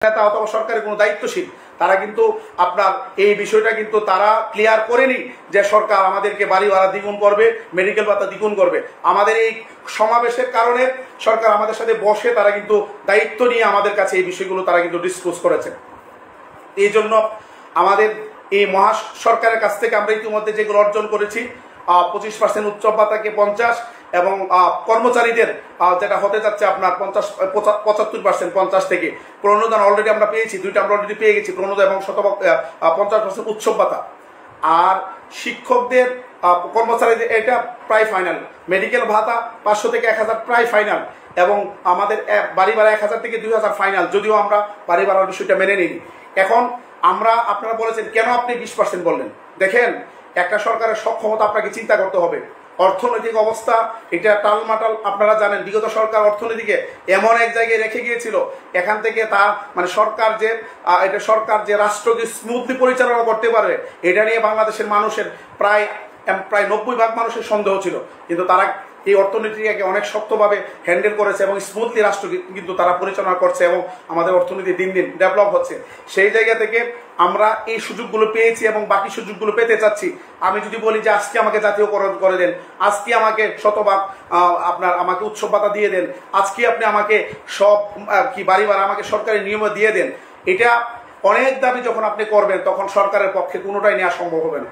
নেতা অথবা সরকারের কোনো দায়িত্বশীল তারা কিন্তু আপনার এই বিষয়টা কিন্তু তারা ক্লিয়ার করেনি যে সরকার আমাদেরকে বাড়ি ভাড়া দ্বিগুণ করবে, মেডিকেল ভাতা দ্বিগুণ করবে। আমাদের এই সমাবেশের কারণে সরকার আমাদের সাথে বসে তারা কিন্তু দায়িত্ব নিয়ে আমাদের কাছে এই বিষয়গুলো তারা কিন্তু ডিসকাস করেছে। এই জন্য আমাদের এই মহা সরকারের কাছ থেকে আমরা ইতিমধ্যে যেগুলো অর্জন করেছি 25% উচ্চ ভাতাকে 50 এবং কর্মচারীদের যেটা হতে যাচ্ছে আপনার 75% 50 থেকে প্রণোদন অলরেডি আমরা পেয়েছি, দুইটা আমরা অলরেডি পেয়ে গেছি, প্রণোদন এবং 50% উৎসব ভাতা। আর শিক্ষকদের কর্মচারীদের এটা প্রায় ফাইনাল, মেডিকেল ভাতা 500 থেকে 1000 প্রায় ফাইনাল, এবং আমাদের বাড়ি ভাড়া 1000 থেকে 2000 ফাইনাল, যদিও আমরা বাড়ি ভাড়ার বিষয়টা মেনে নিই। এখন আমরা আপনারা বলেছেন কেন আপনি 20% বললেন। দেখেন, একটা সরকারের সক্ষমতা আপনাকে চিন্তা করতে হবে। অর্থনৈতিক অবস্থা এটা টালমাটাল, আপনারা জানেন বিগত সরকার অর্থনীতিকে এমন এক জায়গায় রেখে গিয়েছিল, এখান থেকে তা মানে সরকার যে রাষ্ট্রকে স্মুথলি পরিচালনা করতে পারবে এটা নিয়ে বাংলাদেশের মানুষের প্রায় 90% মানুষের সন্দেহ ছিল, কিন্তু তারা এই অর্থনীতিকে অনেক শক্তভাবে হ্যান্ডেল করেছে এবং স্মুথলি রাষ্ট্র কিন্তু তারা পরিচালনা করছে এবং আমাদের অর্থনীতি দিন দিন ডেভেলপ হচ্ছে। সেই জায়গা থেকে আমরা এই সুযোগগুলো পেয়েছি এবং বাকি সুযোগগুলো পেতে চাচ্ছি। আমি যদি বলি যে আজকে আমাকে জাতীয়করণ করে দেন, আজকে আমাকে শতভাগ আপনার আমাকে উৎসব ভাতা দিয়ে দেন, আজকে আপনি আমাকে সব বাড়ি ভাড়া আমাকে সরকারি নিয়মে দিয়ে দেন, এটা অনেক দাবি যখন আপনি করবেন তখন সরকারের পক্ষে কোনোটাই নেওয়া সম্ভব হবে না।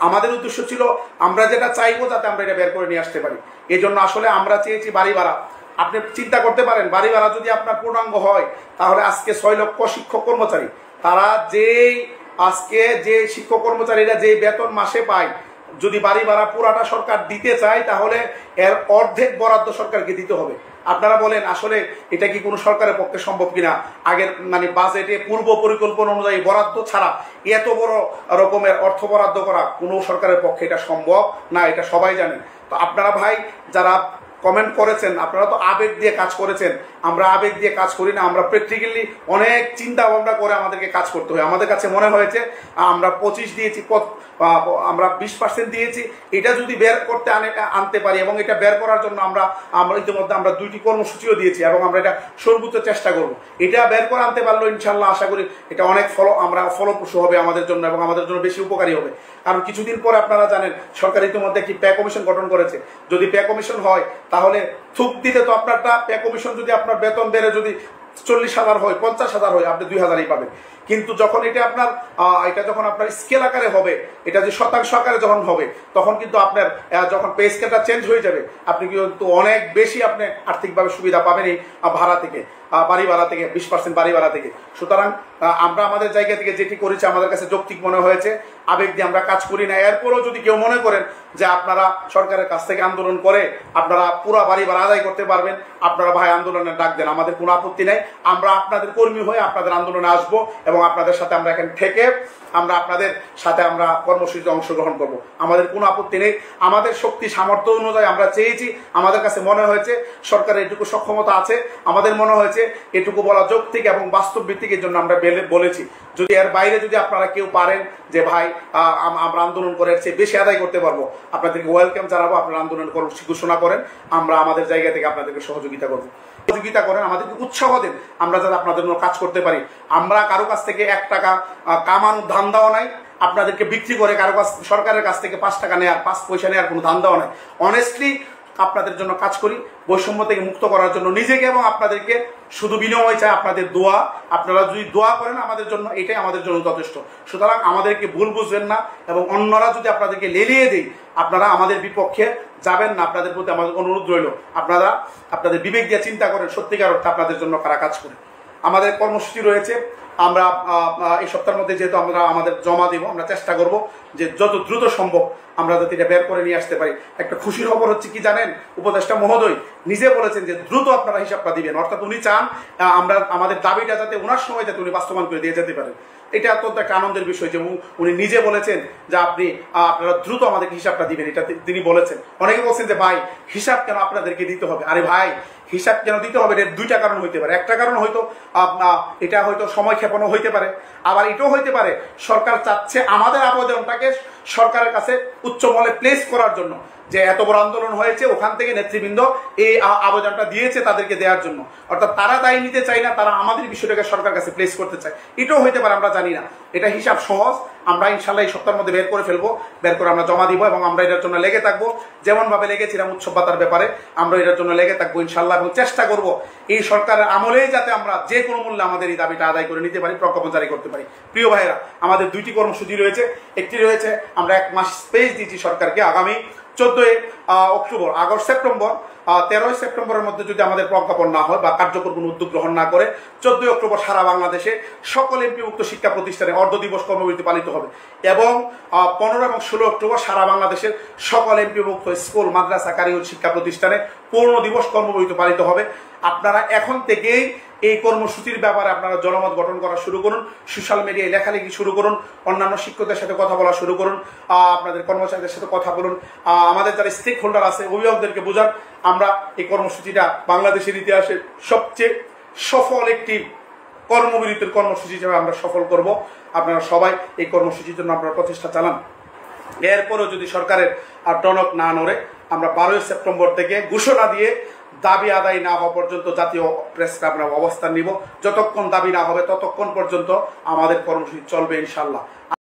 আমাদের উদ্দেশ্য ছিল আমরা যেটা চাইবো যাতে আমরা এটা বের করে নিয়ে আসতে পারি। এই জন্য আসলে আমরা চেয়েছি বাড়ি ভাড়া। আপনি চিন্তা করতে পারেন, বাড়ি ভাড়া যদি আপনার পূর্ণাঙ্গ হয় তাহলে আজকে 6 লক্ষ শিক্ষক কর্মচারী, তারা আজকে যে শিক্ষক কর্মচারীরা যে বেতন মাসে পায়, যদি বাড়ি ভাড়া পুরাটা সরকার দিতে চায় তাহলে এর অর্ধেক বরাদ্দ সরকারকে দিতে হবে। আপনারা বলেন আসলে এটা কি কোনো সরকারের পক্ষে সম্ভব কিনা? আগের মানে বাজেটে পূর্ব পরিকল্পনা অনুযায়ী বরাদ্দ ছাড়া এত বড় রকমের অর্থ বরাদ্দ করা কোনো সরকারের পক্ষে এটা সম্ভব না, এটা সবাই জানেন। তো আপনারা ভাই যারা কমেন্ট করেছেন, আপনারা তো আবেগ দিয়ে কাজ করেছেন, আমরা আবেগ দিয়ে কাজ করি না, আমরা প্র্যাকটিক্যালি অনেক চিন্তা ভাবনা করে আমাদেরকে কাজ করতে হয়। আমাদের কাছে মনে হয়েছে আমরা 25 দিয়েছি, আমরা 20% দিয়েছি, এটা যদি বের করতে আনতে পারি এবং এটা বের করার জন্য আমরা ইতিমধ্যে আমরা 2টি কর্মসূচিও দিয়েছি এবং আমরা এটা সর্বোচ্চ চেষ্টা করব। এটা বের করে আনতে পারলো ইনশাল্লাহ আশা করি এটা অনেক ফলপ্রসূ হবে আমাদের জন্য এবং আমাদের জন্য বেশি উপকারী হবে। কারণ কিছুদিন পরে আপনারা জানেন সরকার ইতিমধ্যে একটি পে কমিশন গঠন করেছে। যদি পে কমিশন হয় তাহলে থুক দিতে তো আপনারটা পে কমিশন যদি আপনার বেতন বেড়ে যদি 40,000 হয়, 50,000 হয়, আপনি 2,000ই পাবেন। কিন্তু যখন এটা যখন আপনার স্কেল আকারে হবে, এটা যে শতাংশ আকারে যখন হবে, তখন কিন্তু আপনার যখন পে স্কেলটা চেঞ্জ হয়ে যাবে, আপনি কিন্তু অনেক বেশি আপনি আর্থিকভাবে সুবিধা পাবেন এই ভাড়া থেকে, বাড়ি ভাড়া থেকে, 20% বাড়ি ভাড়া থেকে। সুতরাং আমরা আমাদের জায়গা থেকে যেটি করেছি আমাদের কাছে যৌক্তিক মনে হয়েছে, আবেগ দিয়ে আমরা কাজ করি না। এরপরও যদি কেউ মনে করেন যে আপনারা সরকারের কাছ থেকে আন্দোলন করে আপনারা পুরা বাড়ি ভাড়া আদায় করতে পারবেন, আপনারা ভাই আন্দোলনের ডাক দেন, আমাদের কোনো আপত্তি নাই। আমরা আপনাদের কর্মী হয়ে আপনাদের আন্দোলনে আসবো এবং আপনাদের সাথে আমরা এখানে থেকে আমরা আপনাদের সাথে আমরা কর্মসূচিতে অংশগ্রহণ করব। আমাদের কোনো আপত্তি নেই। আমাদের শক্তি সামর্থ্য অনুযায়ী আমরা চেয়েছি, আমাদের কাছে মনে হয়েছে সরকারের এটুকু সক্ষমতা আছে, আমাদের মনে হয়েছে এটুকু বলা যৌক্তিক এবং বাস্তব ভিত্তিক, এর জন্য আমরা বলেছি। যদি এর বাইরে যদি আপনারা কেউ পারেন যে ভাই আমরা আন্দোলন করে চেয়ে বেশি আদায় করতে পারবো, আপনাদেরকে ওয়েলকাম জানাবো, আপনারা আন্দোলন কর্মসূচি ঘোষণা করেন, আমরা আমাদের জায়গা থেকে আপনাদেরকে সহযোগিতা করবো। সহযোগিতা করেন, আমাদেরকে উৎসাহ দেন, আমরা যাতে আপনাদের জন্য কাজ করতে পারি। আমরা কারো কাছ থেকে 1 টাকা কামানোর ধান্দাও নাই, আপনাদেরকে বিক্রি করে কারো কাছ সরকারের কাছ থেকে 5 টাকা নেওয়ার 5 পয়সা নেওয়ার কোনো ধান্দাও নাই। অনেস্টলি আপনাদের জন্য কাজ করি, বৈষম্য থেকে মুক্ত করার জন্য নিজেকে এবং আপনাদেরকে শুধু বিনিময় চাই আপনাদের দোয়া। আপনারা যদি দোয়া করেন আমাদের জন্য, এটাই আমাদের জন্য যথেষ্ট। সুতরাং আমাদেরকে ভুল বুঝবেন না এবং অন্যরা যদি আপনাদেরকে লেলিয়ে দেয় আপনারা আমাদের বিপক্ষে যাবেন না। আপনাদের প্রতি আমাদের অনুরোধ রইল, আপনারা আপনাদের বিবেক দিয়ে চিন্তা করেন সত্যিকার অর্থে আপনাদের জন্য কারা কাজ করে। আমাদের কর্মসূচি রয়েছে, আমরা এই সপ্তাহের মধ্যে যেহেতু আমরা আমাদের জমা দেব, আমরা চেষ্টা করব যে যত দ্রুত সম্ভব আমরা যাতে এটা বের করে নিয়ে আসতে পারি। একটা খুশির খবর হচ্ছে কি জানেন, উপদেষ্টা মহোদয় নিজে বলেছেন যে দ্রুত আপনারা হিসাবটা দিবেন, অর্থাৎ উনি চান আমরা আমাদের দাবিটা যাতে ওনার সময় যাতে উনি বাস্তবায়ন করে দিয়ে যেতে পারেন। এটা অত্যন্ত একটা আনন্দের বিষয় যে উনি নিজে বলেছেন যে আপনারা দ্রুত আমাদেরকে হিসাবটা দিবেন, এটা তিনি বলেছেন। অনেকে বলছেন যে ভাই হিসাব কেন আপনাদেরকে দিতে হবে? আরে ভাই হিসাব কেন দিতে হবে? এর 2টা কারণ হইতে পারে। একটা কারণ হয়তো এটা হয়তো সময় ক্ষেপণও হইতে পারে, আবার এটাও হইতে পারে সরকার চাচ্ছে আমাদের আবেদনটাকে সরকারের কাছে উচ্চ মহলে প্লেস করার জন্য, যে এত বড় আন্দোলন হয়েছে, ওখান থেকে নেতৃবৃন্দ এই আবেদনটা দিয়েছে তাদেরকে দেওয়ার জন্য। অর্থাৎ তারা দায়ী নিতে চায় না, তারা আমাদের বিষয়টাকে সরকার কাছে প্লেস করতে চায়। এটাও হইতে পারে, আমরা জানি না। এটা হিসাব সহজ, আমরা ইনশাল্লাহ এই সপ্তাহের মধ্যে বের করে ফেলবো, বের করে আমরা জমা দিব এবং আমরা এটার জন্য লেগে থাকবো। যেমনভাবে লেগেছিলাম উৎসব ভাতার ব্যাপারে, আমরা এটার জন্য লেগে থাকবো ইনশাল্লাহ, এবং চেষ্টা করব এই সরকারের আমলেই যাতে আমরা যে কোনো মূল্যে আমাদের এই দাবিটা আদায় করে নিতে পারি, প্রজ্ঞাপন জারি করতে পারি। প্রিয় ভাইয়েরা, আমাদের 2টি কর্মসূচি রয়েছে। একটি রয়েছে আমরা 1 মাস স্পেস দিয়েছি সরকারকে, আগামী 14 অক্টোবর, আগস্ট, সেপ্টেম্বর, 13 সেপ্টেম্বরের মধ্যে যদি আমাদের প্রজ্ঞাপন না হয় বা কার্যকর কোনো উদ্যোগ গ্রহণ না করে, 14 অক্টোবর সারা বাংলাদেশে সকল এমপিভুক্ত শিক্ষা প্রতিষ্ঠানে অর্ধ দিবস কর্মবিরতি পালিত হবে এবং 15 এবং 16 অক্টোবর সারা বাংলাদেশের সকল এমপিভুক্ত স্কুল, মাদ্রাসা, কারিগরি শিক্ষা প্রতিষ্ঠানে পূর্ণ দিবস কর্মবিরতি পালিত হবে। আপনারা এখন থেকেই এই কর্মসূচির ব্যাপারে আপনারা জনমত গঠন করা শুরু করুন, সোশ্যাল মিডিয়ায় লেখালেখি শুরু করুন, অন্যান্য শিক্ষকদের সাথে কথা বলা শুরু করুন, আপনাদের কর্মচারীদের সাথে কথা বলুন, আমাদের যারা স্টেক হোল্ডার আছে অভিভাবকদেরকে বোঝান। আমরা এই কর্মসূচিটা বাংলাদেশের ইতিহাসে সবচেয়ে সফল একটি কর্মবিরতির কর্মসূচি হিসেবে আমরা সফল করব। আপনারা সবাই এই কর্মসূচির জন্য আপনারা প্রচেষ্টা চালান। এরপরও যদি সরকারের টনক না নড়ে, আমরা 12 সেপ্টেম্বর থেকে ঘোষণা দিয়ে দাবি আদায় না হওয়া পর্যন্ত জাতীয় প্রেস ক্লাবে আমরা অবস্থান নিব। যতক্ষণ দাবি না হবে ততক্ষণ পর্যন্ত আমাদের কর্মসূচি চলবে ইনশাল্লাহ।